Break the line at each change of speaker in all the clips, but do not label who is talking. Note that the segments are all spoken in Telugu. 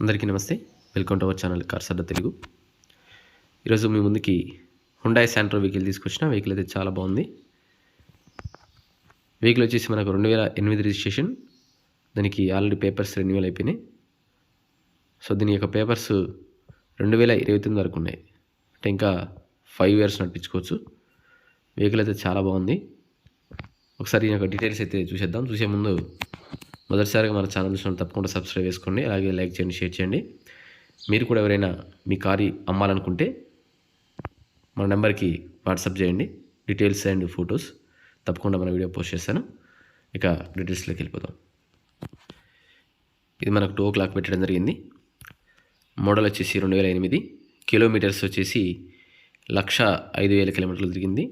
అందరికీ నమస్తే. Welcome to our channel cars Adda Telugu. ఈరోజు మీ ముందుకి హుండాయ్ శాంట్రో వెహికల్ తీసుకొచ్చిన. వెహికల్ అయితే చాలా బాగుంది. వెహికల్ వచ్చేసి మనకు 2008 రిజిస్ట్రేషన్. దానికి ఆల్రెడీ పేపర్స్ రెన్యువల్ అయిపోయినాయి. సో దీని యొక్క పేపర్స్ 2029 వరకు ఉన్నాయి. అంటే ఇంకా 5 years నడిపించుకోవచ్చు. వెహికల్ అయితే చాలా బాగుంది. ఒకసారి ఈ యొక్క డీటెయిల్స్ అయితే చూసేద్దాం. చూసే ముందు మొదటిసారిగా మన ఛానల్ చూసిన తప్పకుండా సబ్స్క్రైబ్ చేసుకోండి. అలాగే లైక్ చేయండి, షేర్ చేయండి. మీరు కూడా ఎవరైనా మీ కారు అమ్మాలనుకుంటే మన నెంబర్కి వాట్సాప్ చేయండి. డీటెయిల్స్ అండ్ ఫొటోస్ తప్పకుండా మన వీడియో పోస్ట్ చేస్తాను. ఇక డీటెయిల్స్లోకి వెళ్ళిపోదాం. ఇది మనకు 2 o'clock పెట్టడం జరిగింది. మోడల్ వచ్చేసి 2008. కిలోమీటర్స్ వచ్చేసి 1,05,000 కిలోమీటర్లు తిరిగింది.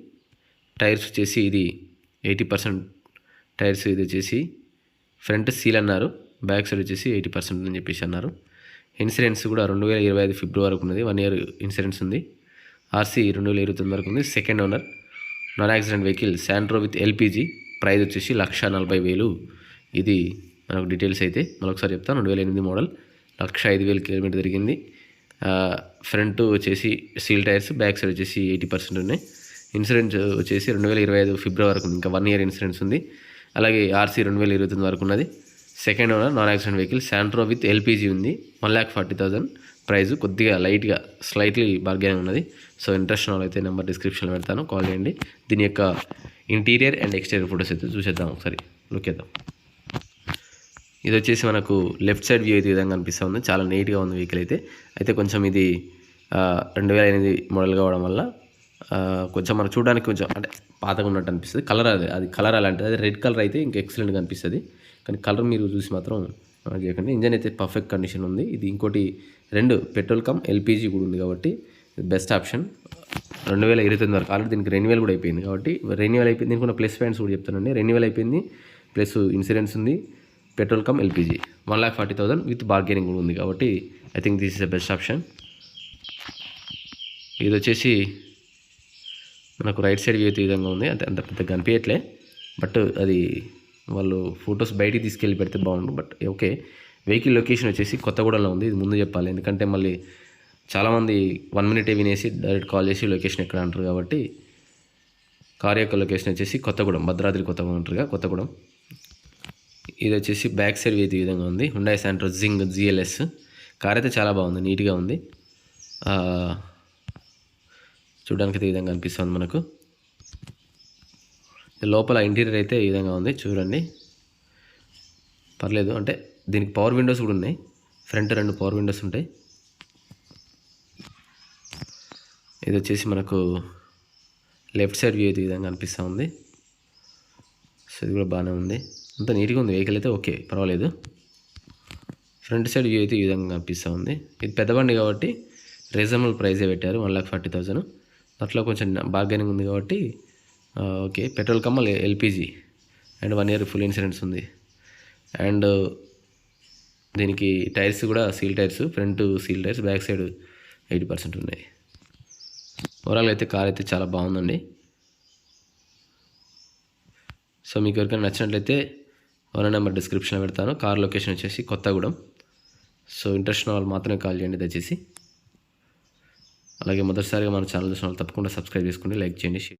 టైర్స్ వచ్చేసి ఇది 80% టైర్స్. ఇది వచ్చేసి ఫ్రంట్ సీల్ అన్నారు, బ్యాక్ సైడ్ వచ్చేసి 80% అని చెప్పేసి అన్నారు. ఇన్సూరెన్స్ కూడా 2025 ఫిబ్రవరి వరకు ఉన్నది. 1 year ఇన్సూరెన్స్ ఉంది. ఆర్సీ 2029 వరకు ఉంది. Second owner, non accident vehicle, Santro with LPG. Price వచ్చేసి 1,40,000. ఇది మనకు డీటెయిల్స్ అయితే మరొకసారి చెప్తాను. 2008 మోడల్, 1,05,000 కిలోమీటర్ తిరిగింది. ఫ్రంట్ వచ్చేసి సీల్ టైర్స్, బ్యాక్ సైడ్ వచ్చేసి 80% ఉన్నాయి. ఇన్సూరెన్స్ వచ్చేసి 2025 ఫిబ్రవరి వరకు ఉంది. ఇంకా 1 year ఇన్సూరెన్స్ ఉంది. అలాగే ఆర్సీ 2029 వరకు ఉన్నది. Second owner, non accident vehicle, Santro with LPG ఉంది. 1,40,000 ప్రైస్. కొద్దిగా లైట్గా స్లైట్లీ బార్గెనింగ్ ఉన్నది. సో ఇంట్రెస్ట్ అయితే నెంబర్ డిస్క్రిప్షన్లో పెడతాను, కాల్ చేయండి. దీని యొక్క ఇంటీరియర్ అండ్ ఎక్స్టీరియర్ ఫొటోస్ అయితే చూసేద్దాం. ఒకసారి లుక్ చేద్దాం. ఇది వచ్చేసి మనకు లెఫ్ట్ సైడ్ వ్యూ అయితే విధంగా అనిపిస్తూ ఉంది. చాలా నీట్గా ఉంది వెహికల్ అయితే కొంచెం ఇది 2008 మోడల్ కావడం వల్ల కొంచెం మనం చూడడానికి కొంచెం అంటే పాతగా ఉన్నట్టు అనిపిస్తుంది. కలర్ అది కలర్ అలాంటిది. అది రెడ్ కలర్ అయితే ఇంకా ఎక్సలెంట్గా అనిపిస్తుంది. కానీ కలర్ మీరు చూసి మాత్రం చేయకండి. ఇంజన్ అయితే పర్ఫెక్ట్ కండిషన్ ఉంది. ఇది ఇంకోటి 2 పెట్రోల్ కమ్ ఎల్పిజి కూడా ఉంది కాబట్టి బెస్ట్ ఆప్షన్. 2029 వరకు ఆల్రెడీ దీనికి రెన్యువల్ కూడా అయిపోయింది. కాబట్టి రెన్యువల్ అయిపోయింది. దీనికి ఉన్న ప్లస్ పాయింట్స్ కూడా చెప్తానండి. రెన్యువల్ అయిపోయింది, ప్లస్ ఇన్సూరెన్స్ ఉంది, petrol come LPG. 1,40,000 with bargaining కూడా ఉంది. కాబట్టి I think this is the best option. ఇది వచ్చేసి మనకు రైట్ సైడ్ వ్యూ అయితే ఈ విధంగా ఉంది. అంత పెద్దగా కనిపించట్లే, బట్ అది వాళ్ళు ఫొటోస్ బయటికి తీసుకెళ్ళి పెడితే బాగుండు. But okay. వెహికల్ లొకేషన్ వచ్చేసి కొత్తగూడెంలో ఉంది. ఇది ముందు చెప్పాలి, ఎందుకంటే మళ్ళీ చాలామంది 1 minute వినేసి డైరెక్ట్ కాల్ చేసి లొకేషన్ ఎక్కడ అంటారు. కాబట్టి కార్ యొక్క లొకేషన్ వచ్చేసి కొత్తగూడెం, భద్రాద్రి కొత్తగూడెం అంటారుగా, కొత్తగూడెం. ఇది వచ్చేసి బ్యాక్ సైడ్ అయితే ఈ విధంగా ఉంది. హుండాయ్ శాంట్రో జింగ్ జిఎల్ఎస్ కార్ అయితే చాలా బాగుంది, నీట్గా ఉంది. చూడడానికి అయితే ఈ విధంగా అనిపిస్తుంది మనకు. లోపల ఇంటీరియర్ అయితే ఈ విధంగా ఉంది, చూడండి. పర్లేదు, అంటే దీనికి పవర్ విండోస్ కూడా ఉన్నాయి. ఫ్రంట్ 2 పవర్ విండోస్ ఉంటాయి. ఇది వచ్చేసి మనకు లెఫ్ట్ సైడ్ వ్యూ అయితే ఈ విధంగా అనిపిస్తూ ఉంది. సో ఇది కూడా బాగానే ఉంది, అంత నీట్గా ఉంది వెహికల్ అయితే. ఓకే, పర్వాలేదు. ఫ్రంట్ సైడ్ వ్యూ అయితే ఈ విధంగా అనిపిస్తూ ఉంది. ఇది పెద్ద బండి కాబట్టి రీజనబుల్ ప్రైజే పెట్టారు, 1,40,000. అట్లా కొంచెం బార్గెనింగ్ ఉంది కాబట్టి okay. Petrol Kammal LPG and 1 year full insurance ఉంది. అండ్ దీనికి టైర్స్ కూడా seal tyres, front seal tyres, back side 80% ఉన్నాయి. ఓవరాల్ అయితే కార్ అయితే చాలా బాగుందండి. సో మీకు ఎవరికైనా నచ్చినట్లయితే ఓనర్ నెంబర్ డిస్క్రిప్షన్లో పెడతాను. కార్ లొకేషన్ వచ్చేసి కొత్తగూడెం. సో ఇంట్రెస్ట్ ఉన్న వాళ్ళు మాత్రమే కాల్ చేయండి దయచేసి. అలాగే మొదటిసారిగా మన ఛానల్ చూసిన వాళ్ళు తప్పకుండా సబ్స్క్రైబ్ చేసుకోండి, లైక్ చేయండి, షేర్